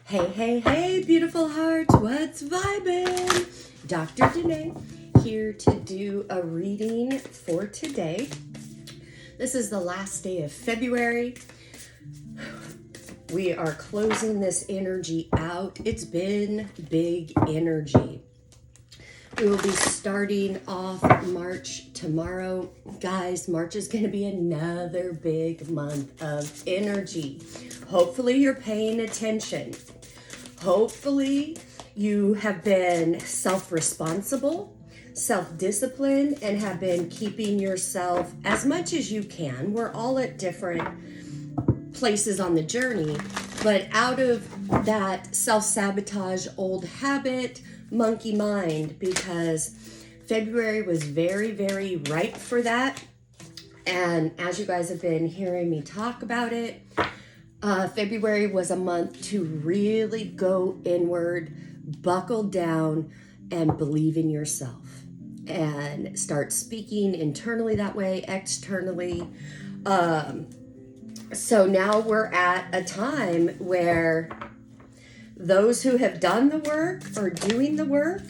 Hey, hey, hey, beautiful hearts, what's vibin'? Dr. Danae here to do a reading for today. This is the last day of February. We are closing this energy out. It's been big energy. We will be starting off March tomorrow. Guys, March is going to be another big month of energy. Hopefully you're paying attention. Hopefully you have been self-responsible, self-disciplined, and have been keeping yourself as much as you can. We're all at different places on the journey, but out of that self-sabotage, old habit, monkey mind, because February was very, very ripe for that. And as you guys have been hearing me talk about it, February was a month to really go inward, buckle down, and believe in yourself and start speaking internally that way, externally. So now we're at a time where those who have done the work or doing the work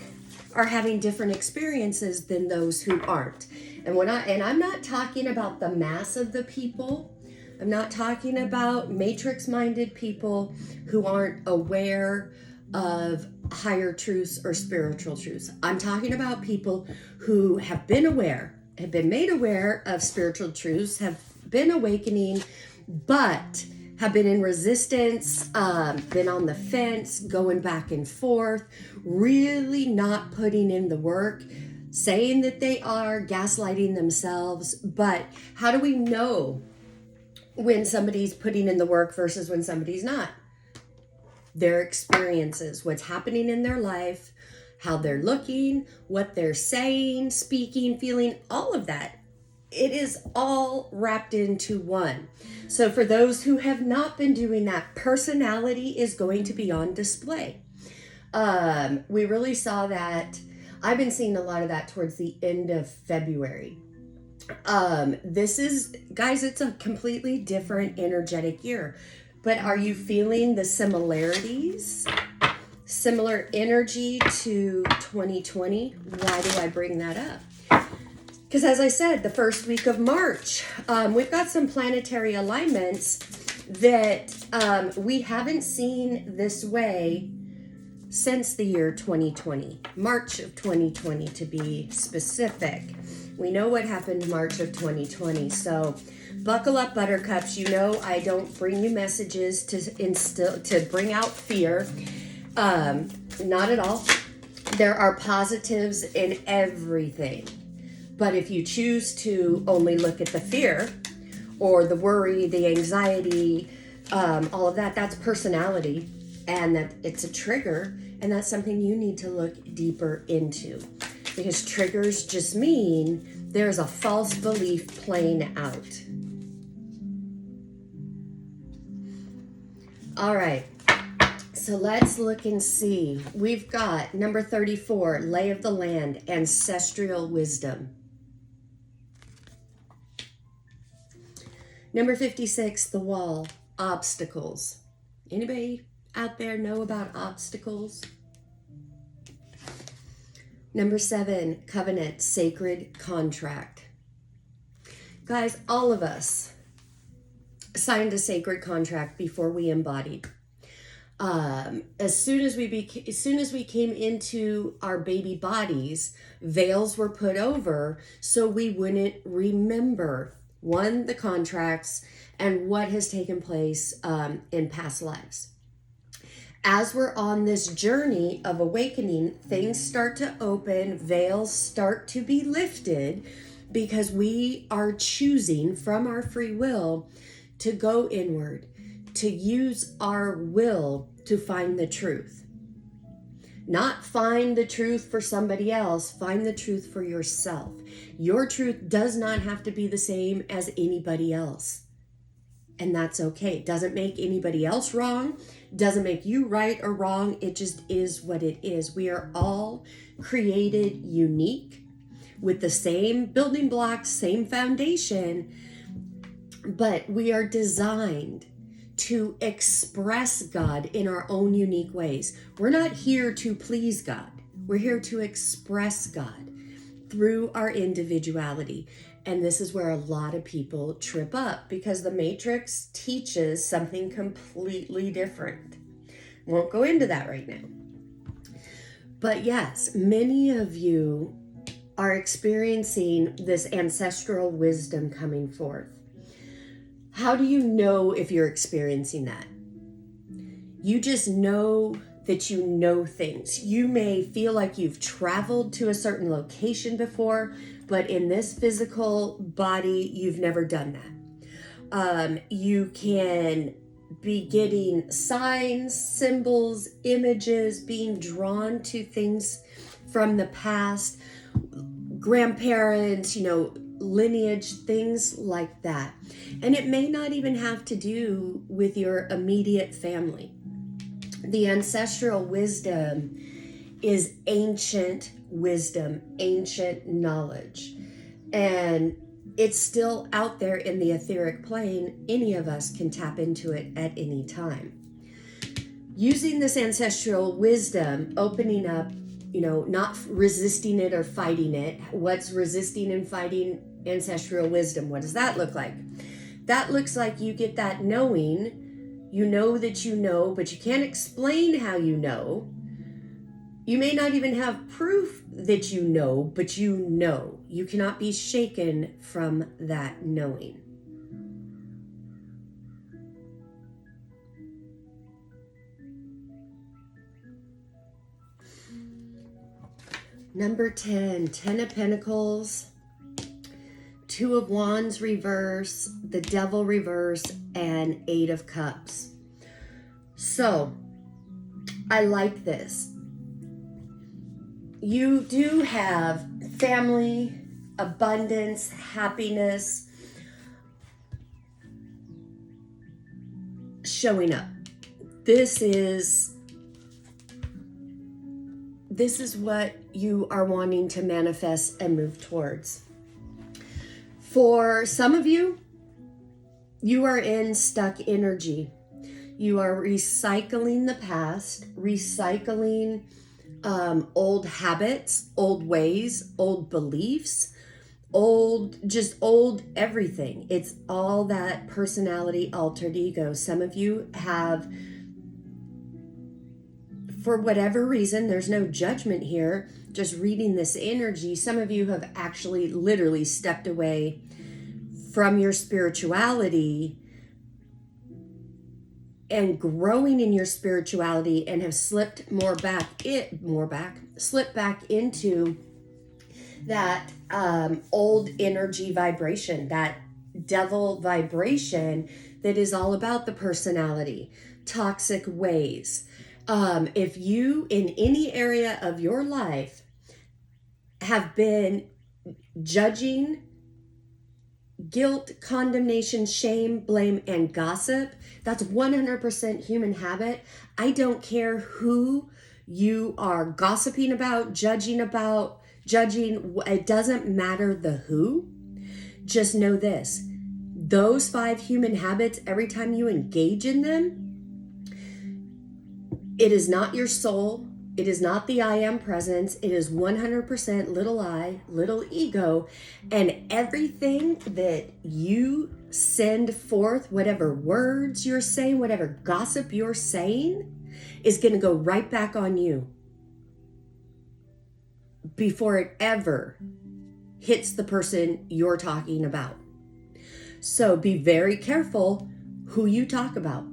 are having different experiences than those who aren't. And I'm not talking about the mass of the people. I'm not talking about matrix-minded people who aren't aware of higher truths or spiritual truths. I'm talking about people who have been aware, have been made aware of spiritual truths, have been awakening, but have been in resistance, been on the fence, going back and forth, really not putting in the work, saying that they are, gaslighting themselves. But how do we know when somebody's putting in the work versus when somebody's not? Their experiences, what's happening in their life, how they're looking, what they're saying, speaking, feeling, all of that. It is all wrapped into one. So for those who have not been doing that, personality is going to be on display. We really saw that. I've been seeing a lot of that towards the end of February. This is, guys, it's a completely different energetic year. But are you feeling the similarities? Similar energy to 2020? Why do I bring that up? Because as I said, the first week of March, we've got some planetary alignments that we haven't seen this way since the year 2020, March of 2020 to be specific. We know what happened March of 2020, so buckle up, buttercups. You know I don't bring you messages to bring out fear. Not at all. There are positives in everything. But if you choose to only look at the fear or the worry, the anxiety, all of that, that's personality, and that it's a trigger, and that's something you need to look deeper into, because triggers just mean there's a false belief playing out. All right, so let's look and see. We've got number 34, lay of the land, ancestral wisdom. Number 56, the wall, obstacles. Anybody out there know about obstacles? Number 7, covenant, sacred contract. Guys, all of us signed a sacred contract before we embodied. As soon as we came into our baby bodies, veils were put over so we wouldn't remember, one, the contracts and what has taken place in past lives. As we're on this journey of awakening, things start to open, veils start to be lifted, because we are choosing from our free will to go inward, to use our will to find the truth. Not find the truth for somebody else, find the truth for yourself. Your truth does not have to be the same as anybody else. And that's okay. It doesn't make anybody else wrong. Doesn't make you right or wrong. It just is what it is. We are all created unique with the same building blocks, same foundation, but we are designed to express God in our own unique ways. We're not here to please God. We're here to express God through our individuality. And this is where a lot of people trip up, because the Matrix teaches something completely different. Won't go into that right now. But yes, many of you are experiencing this ancestral wisdom coming forth. How do you know if you're experiencing that? You just know that you know things. You may feel like you've traveled to a certain location before, but in this physical body, you've never done that. You can be getting signs, symbols, images, being drawn to things from the past, grandparents, lineage, things like that. And it may not even have to do with your immediate family. The ancestral wisdom is ancient wisdom, ancient knowledge. And it's still out there in the etheric plane. Any of us can tap into it at any time. Using this ancestral wisdom, opening up, not resisting it or fighting it. What's resisting and fighting ancestral wisdom? What does that look like? That looks like you get that knowing. You know that you know, but you can't explain how you know. You may not even have proof that you know, but you know. You cannot be shaken from that knowing. Number 10, 10 of Pentacles, 2 of Wands reverse, the Devil reverse, and 8 of Cups. So, I like this. You do have family, abundance, happiness showing up. This is what you are wanting to manifest and move towards. For some of you, you are in stuck energy. You are recycling the past, recycling old habits, old ways, old beliefs, old everything. It's all that personality, altered ego. Some of you have, for whatever reason, there's no judgment here, just reading this energy, some of you have actually literally stepped away from your spirituality and growing in your spirituality, and have slipped back into that old energy vibration, that devil vibration that is all about the personality, toxic ways. If you in any area of your life have been judging, guilt, condemnation, shame, blame, and gossip, that's 100% human habit. I don't care who you are gossiping about, judging. It doesn't matter the who. Just know this. Those 5 human habits, every time you engage in them, it is not your soul. It is not the I am presence. It is 100% little I, little ego. And everything that you send forth, whatever words you're saying, whatever gossip you're saying, is going to go right back on you before it ever hits the person you're talking about. So be very careful who you talk about,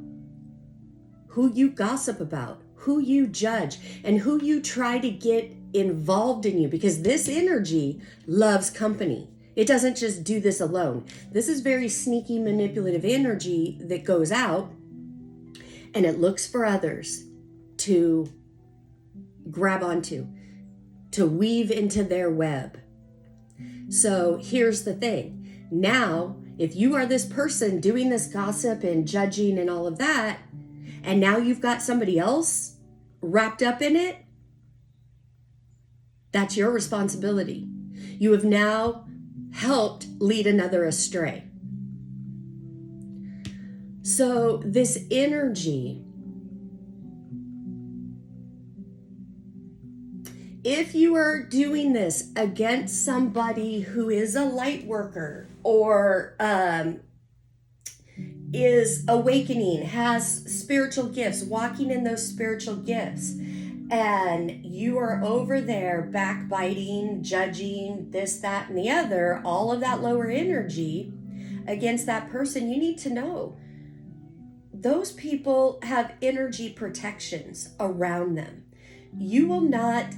who you gossip about, who you judge, and who you try to get involved in you, because this energy loves company. It doesn't just do this alone. This is very sneaky, manipulative energy that goes out and it looks for others to grab onto, to weave into their web. So here's the thing. Now, if you are this person doing this gossip and judging and all of that, and now you've got somebody else wrapped up in it, that's your responsibility. You have now helped lead another astray. So this energy, if you are doing this against somebody who is a light worker or is awakening, has spiritual gifts, walking in those spiritual gifts, and you are over there backbiting, judging, this, that, and the other, all of that lower energy against that person, you need to know those people have energy protections around them. You will not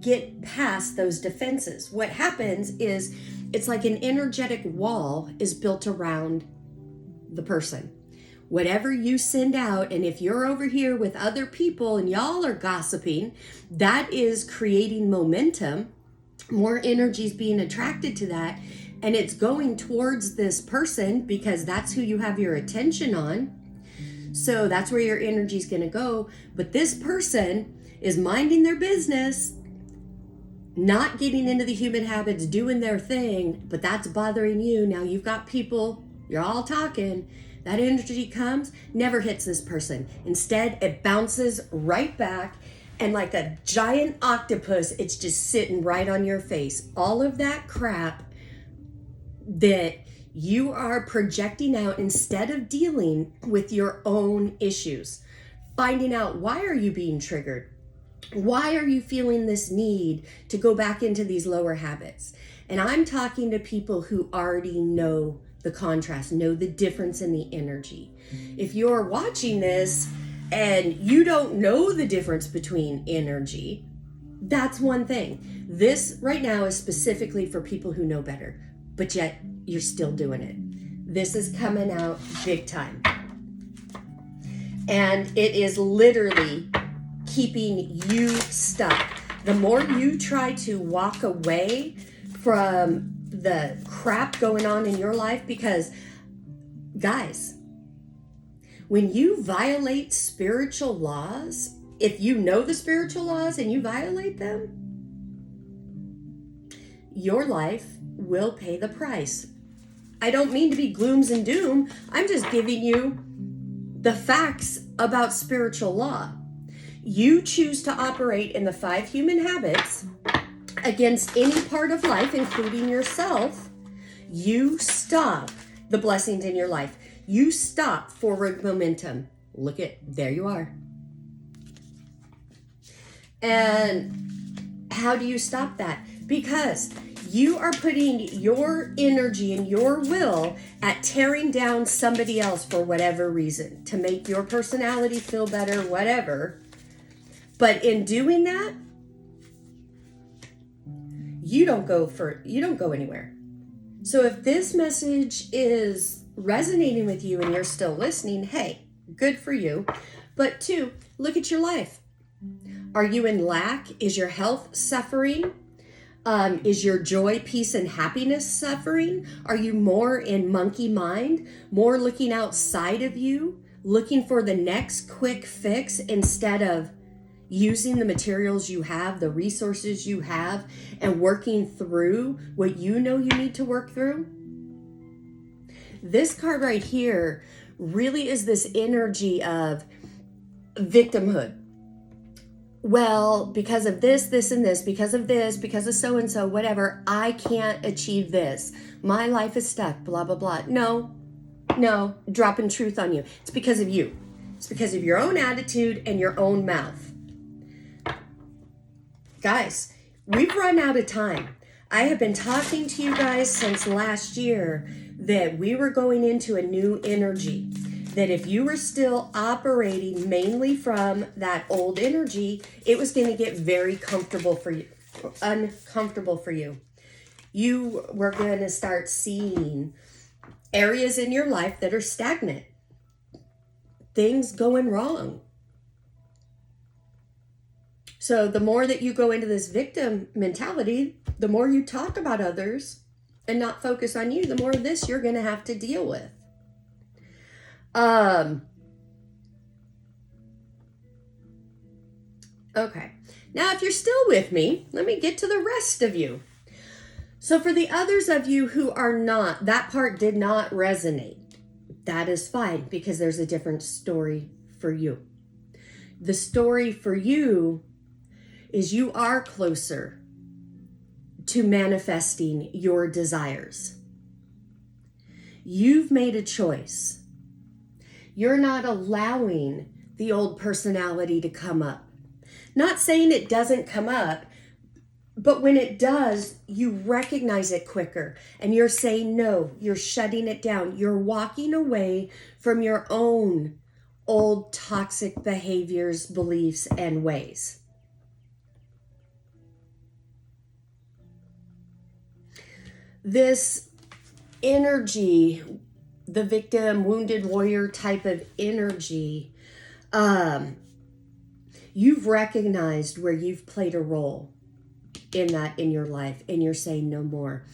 get past those defenses. What happens is it's like an energetic wall is built around the person. Whatever you send out, and if you're over here with other people and y'all are gossiping, that is creating momentum. More energy is being attracted to that, and it's going towards this person because that's who you have your attention on. So that's where your energy is going to go. But this person is minding their business, not getting into the human habits, doing their thing, but that's bothering you. Now you've got people, you're all talking. That energy comes, never hits this person. Instead, it bounces right back, and like a giant octopus, it's just sitting right on your face. All of that crap that you are projecting out instead of dealing with your own issues. Finding out, why are you being triggered? Why are you feeling this need to go back into these lower habits? And I'm talking to people who already know the contrast, know the difference in the energy. If you're watching this and you don't know the difference between energy, that's one thing. This right now is specifically for people who know better, but yet you're still doing it. This is coming out big time. And it is literally keeping you stuck. The more you try to walk away from the crap going on in your life, because guys, when you violate spiritual laws, if you know the spiritual laws and you violate them, your life will pay the price. I don't mean to be glooms and doom. I'm just giving you the facts about spiritual law. You choose to operate in the 5 human habits against any part of life, including yourself, you stop the blessings in your life. You stop forward momentum. Look at, there you are. And how do you stop that? Because you are putting your energy and your will at tearing down somebody else for whatever reason, to make your personality feel better, whatever. But in doing that, you don't go anywhere. So if this message is resonating with you and you're still listening, hey, good for you. But 2, look at your life. Are you in lack? Is your health suffering? Is your joy, peace, and happiness suffering? Are you more in monkey mind, more looking outside of you, looking for the next quick fix instead of using the materials you have, the resources you have, and working through what you know you need to work through? This card right here really is this energy of victimhood. Well, because of this, this, and this, because of this, because of so-and-so, whatever, I can't achieve this. My life is stuck, blah, blah, blah. No, dropping truth on you. It's because of you. It's because of your own attitude and your own mouth. Guys, we've run out of time. I have been talking to you guys since last year that we were going into a new energy. That if you were still operating mainly from that old energy, it was going to get very uncomfortable for you. You were going to start seeing areas in your life that are stagnant. Things going wrong. So the more that you go into this victim mentality, the more you talk about others and not focus on you, the more of this you're going to have to deal with. Okay. Now, if you're still with me, let me get to the rest of you. So for the others of you who are not, that part did not resonate. That is fine, because there's a different story for you. The story for you is you are closer to manifesting your desires. You've made a choice. You're not allowing the old personality to come up. Not saying it doesn't come up, but when it does, you recognize it quicker and you're saying no, you're shutting it down. You're walking away from your own old toxic behaviors, beliefs, and ways. This energy, the victim, wounded warrior type of energy, you've recognized where you've played a role in that in your life, and you're saying no more.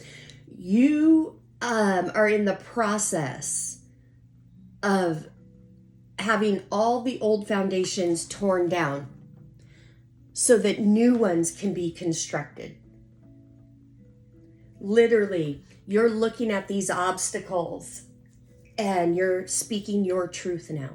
You are in the process of having all the old foundations torn down so that new ones can be constructed. Literally, you're looking at these obstacles and you're speaking your truth now.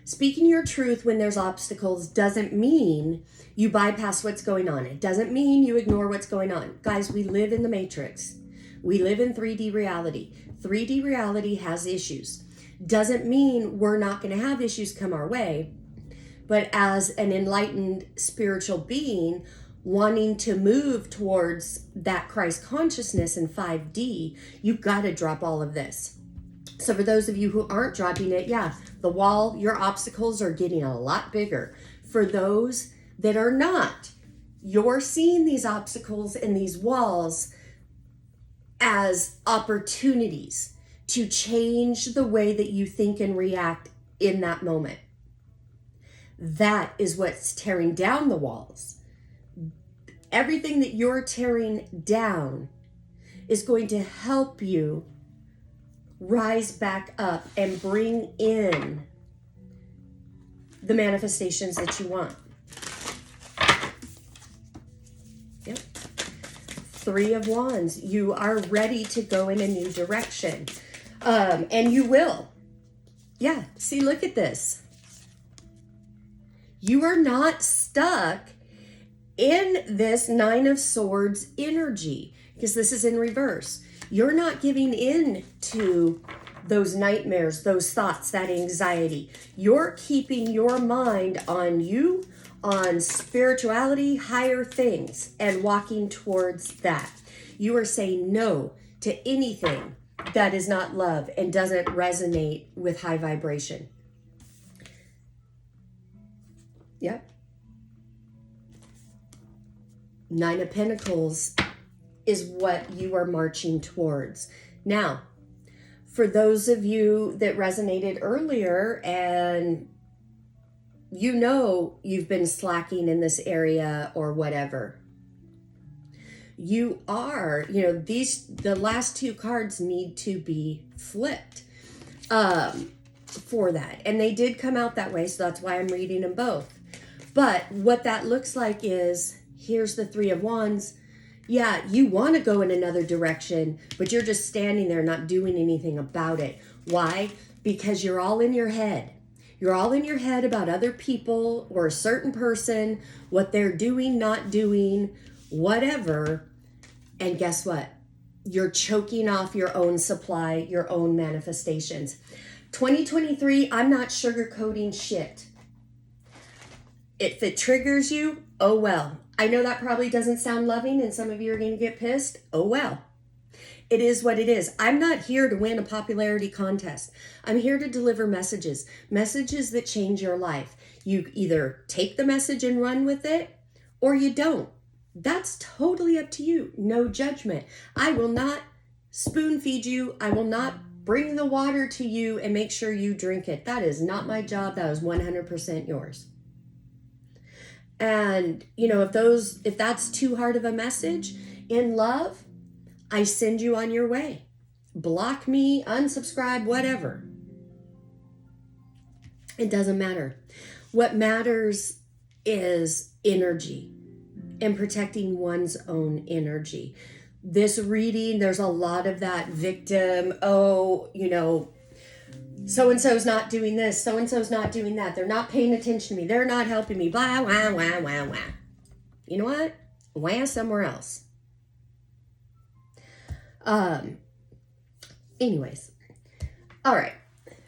Speaking your truth when there's obstacles doesn't mean you bypass what's going on. It doesn't mean you ignore what's going on. Guys, we live in the matrix. We live in 3D reality. 3D reality has issues. Doesn't mean we're not going to have issues come our way. But as an enlightened spiritual being wanting to move towards that Christ consciousness in 5D, you've got to drop all of this. So for those of you who aren't dropping it, yeah, the wall, your obstacles are getting a lot bigger. For those that are not, you're seeing these obstacles and these walls as opportunities to change the way that you think and react in that moment. That is what's tearing down the walls. Everything that you're tearing down is going to help you rise back up and bring in the manifestations that you want. Yep. 3 of Wands. You are ready to go in a new direction. And you will. Yeah. See, look at this. You are not stuck in this 9 of Swords energy, because this is in reverse. You're not giving in to those nightmares, those thoughts, that anxiety. You're keeping your mind on you, on spirituality, higher things, and walking towards that. You are saying no to anything that is not love and doesn't resonate with high vibration. Yep. 9 of Pentacles is what you are marching towards. Now, for those of you that resonated earlier and you know you've been slacking in this area or whatever, you are, the last 2 cards need to be flipped for that. And they did come out that way, so that's why I'm reading them both. But what that looks like is, here's the 3 of Wands. Yeah, you want to go in another direction, but you're just standing there not doing anything about it. Why? Because you're all in your head. You're all in your head about other people or a certain person, what they're doing, not doing, whatever. And guess what? You're choking off your own supply, your own manifestations. 2023, I'm not sugarcoating shit. If it triggers you, oh well. I know that probably doesn't sound loving and some of you are going to get pissed. Oh well. It is what it is. I'm not here to win a popularity contest. I'm here to deliver messages that change your life. You either take the message and run with it or you don't. That's totally up to you. No judgment. I will not spoon feed you. I will not bring the water to you and make sure you drink it. That is not my job. That is 100% yours. And, if that's too hard of a message in love, I send you on your way. Block me, unsubscribe, whatever. It doesn't matter. What matters is energy and protecting one's own energy. This reading, there's a lot of that victim, so-and-so's not doing this, so-and-so's not doing that, they're not paying attention to me, they're not helping me, blah, wah, wah, wah, wah. You know what? Wah somewhere else. Anyways. All right.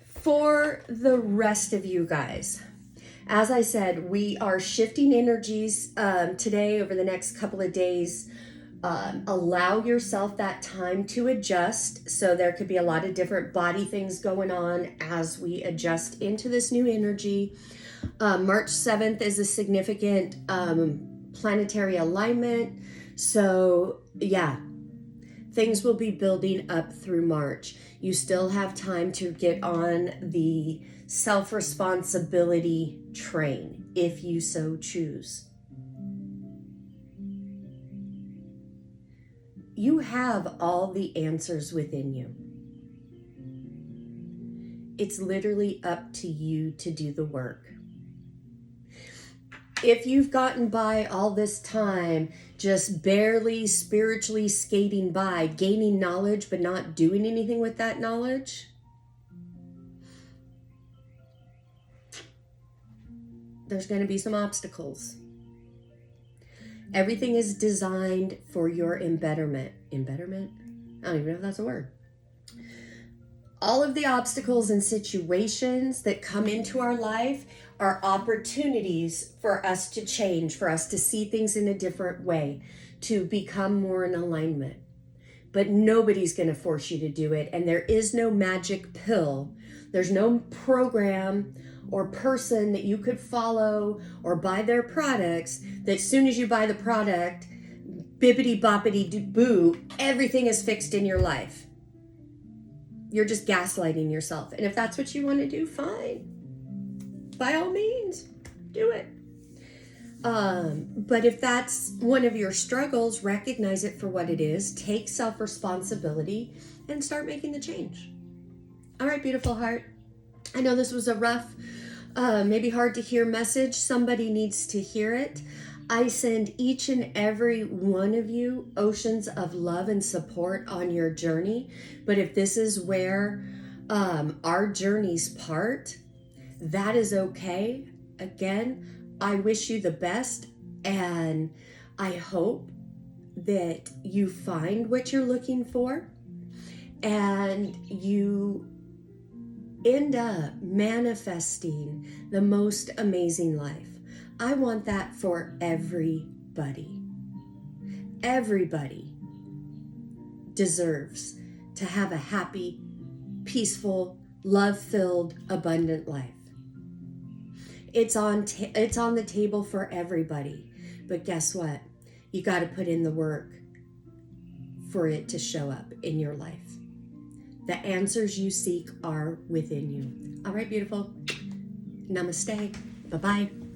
For the rest of you guys, as I said, we are shifting energies today over the next couple of days. Allow yourself that time to adjust. So there could be a lot of different body things going on as we adjust into this new energy. March 7th is a significant planetary alignment. So yeah, things will be building up through March. You still have time to get on the self-responsibility train if you so choose. You have all the answers within you. It's literally up to you to do the work. If you've gotten by all this time just barely spiritually skating by, gaining knowledge but not doing anything with that knowledge, there's going to be some obstacles. Everything is designed for your embetterment. Embetterment? I don't even know if that's a word. All of the obstacles and situations that come into our life are opportunities for us to change, for us to see things in a different way, to become more in alignment. But nobody's going to force you to do it. And there is no magic pill. There's no program or person that you could follow or buy their products that as soon as you buy the product, bippity boppity boo, everything is fixed in your life. You're just gaslighting yourself. And if that's what you want to do, fine. By all means, do it. But if that's one of your struggles, recognize it for what it is, take self-responsibility, and start making the change. All right, beautiful heart. I know this was a rough, maybe hard to hear message. Somebody needs to hear it. I send each and every one of you oceans of love and support on your journey. But if this is where our journeys part, that is okay. Again, I wish you the best, and I hope that you find what you're looking for and you end up manifesting the most amazing life. I want that for everybody. Everybody deserves to have a happy, peaceful, love-filled, abundant life. It's on the table for everybody. But guess what? You got to put in the work for it to show up in your life. The answers you seek are within you. All right, beautiful. Namaste. Bye-bye.